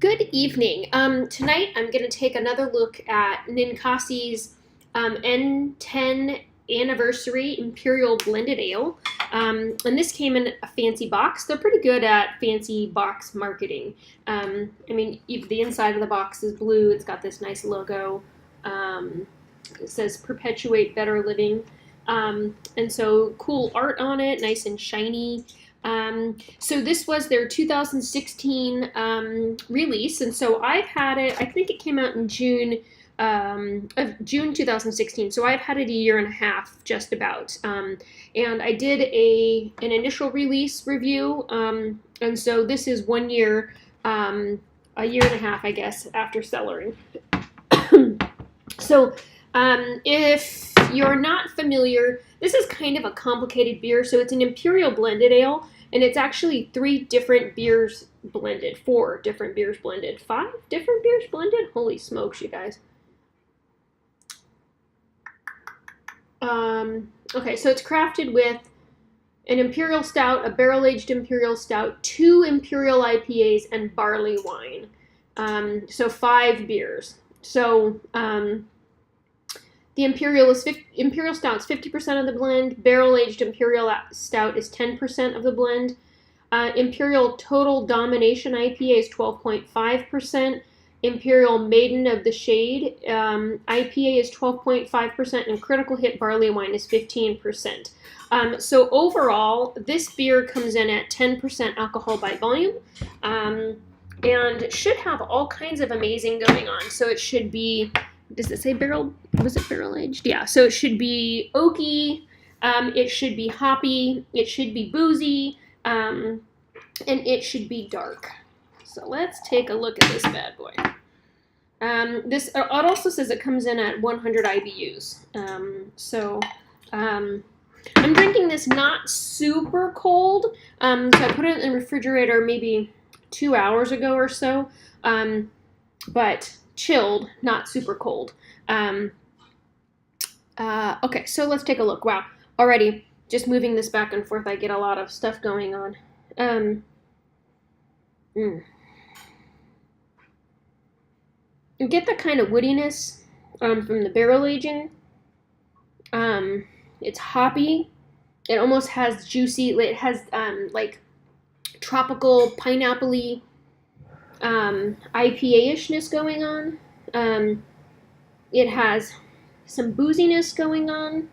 Good evening. Tonight I'm going to take another look at Ninkasi's N10 Anniversary Imperial Blended Ale. And this came in a fancy box. They're pretty good at fancy box marketing. I mean, the inside of the box is blue. It's got this nice logo. It says Perpetuate Better Living. And so cool art on it, nice and shiny. So this was their 2016 release, and so I've had it, I think it came out in June 2016, so I've had it a year and a half, just about. And I did an initial release review, and so this is 1 year, a year and a half, I guess, after cellaring. So if you're not familiar, this is kind of a complicated beer. So it's an Imperial Blended Ale, and it's actually 4 different beers blended, 5 different beers blended. Holy smokes, you guys. Okay, so it's crafted with an Imperial Stout, a Barrel-aged Imperial Stout, 2 Imperial IPAs, and barley wine. So 5 beers. So the Imperial Stout is 50% of the blend. Barrel-aged Imperial Stout is 10% of the blend. Imperial Total Domination IPA is 12.5%. Imperial Maiden of the Shade IPA is 12.5%, and Critical Hit Barleywine is 15%. So overall, this beer comes in at 10% alcohol by volume, and should have all kinds of amazing going on. So it should be, does it say barrel? Was it barrel aged? Yeah. So it should be oaky. It should be hoppy. It should be boozy, and it should be dark. So let's take a look at this bad boy. It also says it comes in at 100 IBUs. I'm drinking this not super cold. So I put it in the refrigerator maybe 2 hours ago or so, but chilled, not super cold. Okay, so let's take a look. Wow, already just moving this back and forth, I get a lot of stuff going on. You get that kind of woodiness from the barrel aging. It's hoppy. It almost has juicy. It has like tropical pineapple-y IPA-ishness going on. It has some booziness going on.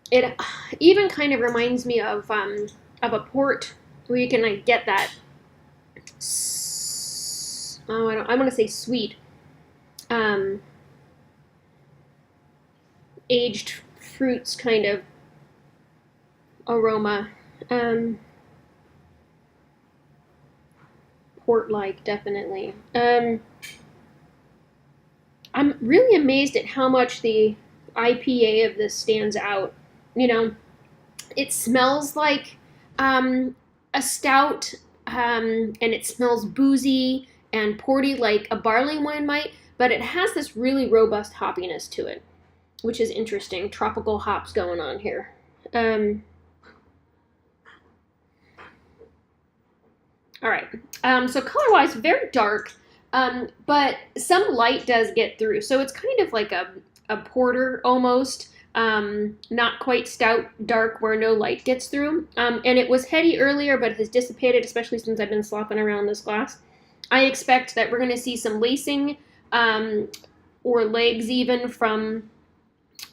It even kind of reminds me of a port where you can like get that. I want to say sweet, aged fruits kind of aroma. Port-like, definitely. I'm really amazed at how much the IPA of this stands out. You know, it smells like a stout, and it smells boozy and porty like a barley wine might, but it has this really robust hoppiness to it, which is interesting. Tropical hops going on here. All right, so color-wise, very dark, but some light does get through. So it's kind of like a porter almost, not quite stout, dark, where no light gets through. And it was heady earlier, but has dissipated, especially since I've been slopping around this glass. I expect that we're going to see some lacing, or legs even, from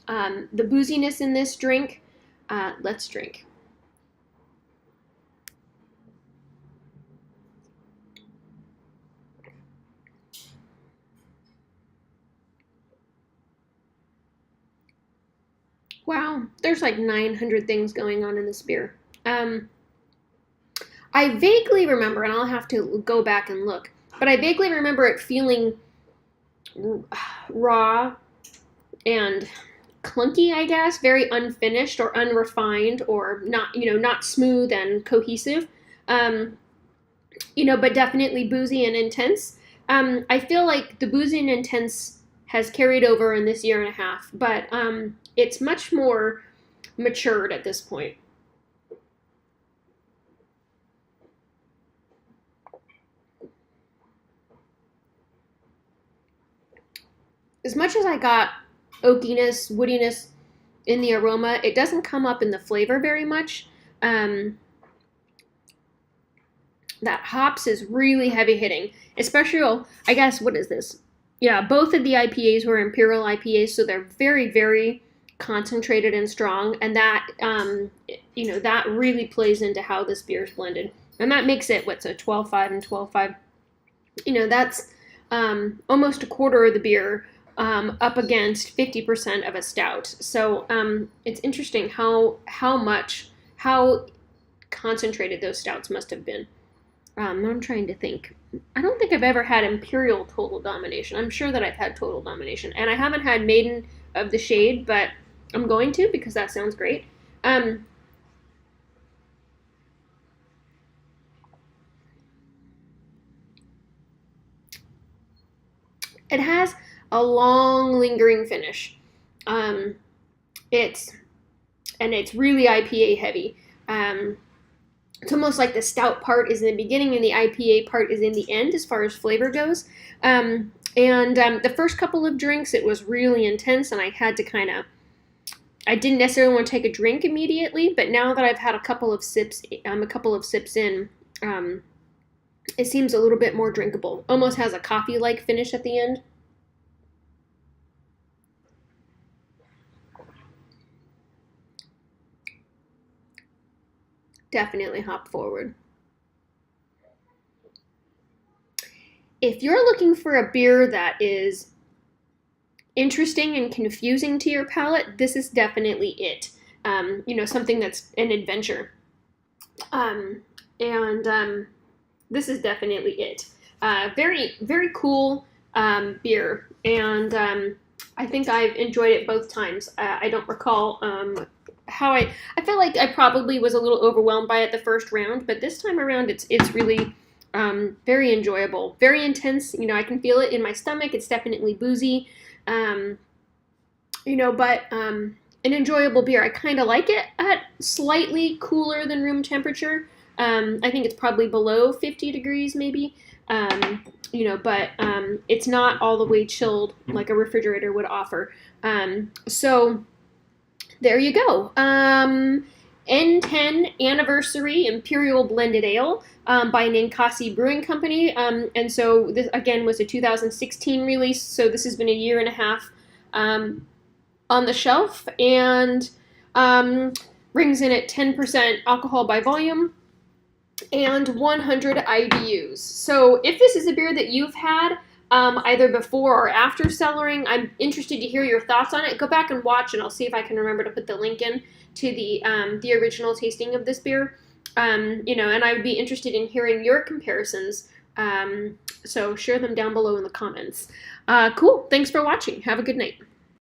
the booziness in this drink. Let's drink. Wow, there's like 900 things going on in this beer. I vaguely remember, and I'll have to go back and look, but I vaguely remember it feeling raw and clunky, I guess, very unfinished or unrefined, or not, not smooth and cohesive, but definitely boozy and intense. I feel like the boozy and intense has carried over in this year and a half, but it's much more matured at this point. as much as I got oakiness, woodiness in the aroma, it doesn't come up in the flavor very much. That hops is really heavy hitting, especially, I guess, what is this? Yeah, both of the IPAs were Imperial IPAs, so they're very, very concentrated and strong, and that, that really plays into how this beer is blended. And that makes it, what's a 12.5 and 12.5? That's almost a quarter of the beer up against 50% of a stout. So it's interesting how concentrated those stouts must have been. I'm trying to think. I don't think I've ever had Imperial Total Domination. I'm sure that I've had Total Domination. And I haven't had Maiden of the Shade, but I'm going to because that sounds great. It has a long, lingering finish. It's really IPA heavy. It's almost like the stout part is in the beginning and the IPA part is in the end as far as flavor goes. The first couple of drinks, it was really intense, and I had to I didn't necessarily want to take a drink immediately, but now that I've had a couple of sips in, it seems a little bit more drinkable. Almost has a coffee-like finish at the end. Definitely hop forward. If you're looking for a beer that is interesting and confusing to your palate, this is definitely it. Something that's an adventure. This is definitely it. Very, very cool beer, and I think I've enjoyed it both times. I don't recall how I feel like I probably was a little overwhelmed by it the first round, but this time around it's really very enjoyable, very intense. I can feel it in my stomach. It's definitely boozy, but an enjoyable beer. I kind of like it at slightly cooler than room temperature. I think it's probably below 50 degrees maybe, but it's not all the way chilled like a refrigerator would offer. So there you go. N10 Anniversary Imperial Blended Ale by Ninkasi Brewing Company. And so this, again, was a 2016 release, so this has been a year and a half on the shelf, and brings in at 10% alcohol by volume and 100 IBUs. So if this is a beer that you've had either before or after cellaring, I'm interested to hear your thoughts on it. Go back and watch, and I'll see if I can remember to put the link in to the original tasting of this beer. And I would be interested in hearing your comparisons. So share them down below in the comments. Cool. Thanks for watching. Have a good night.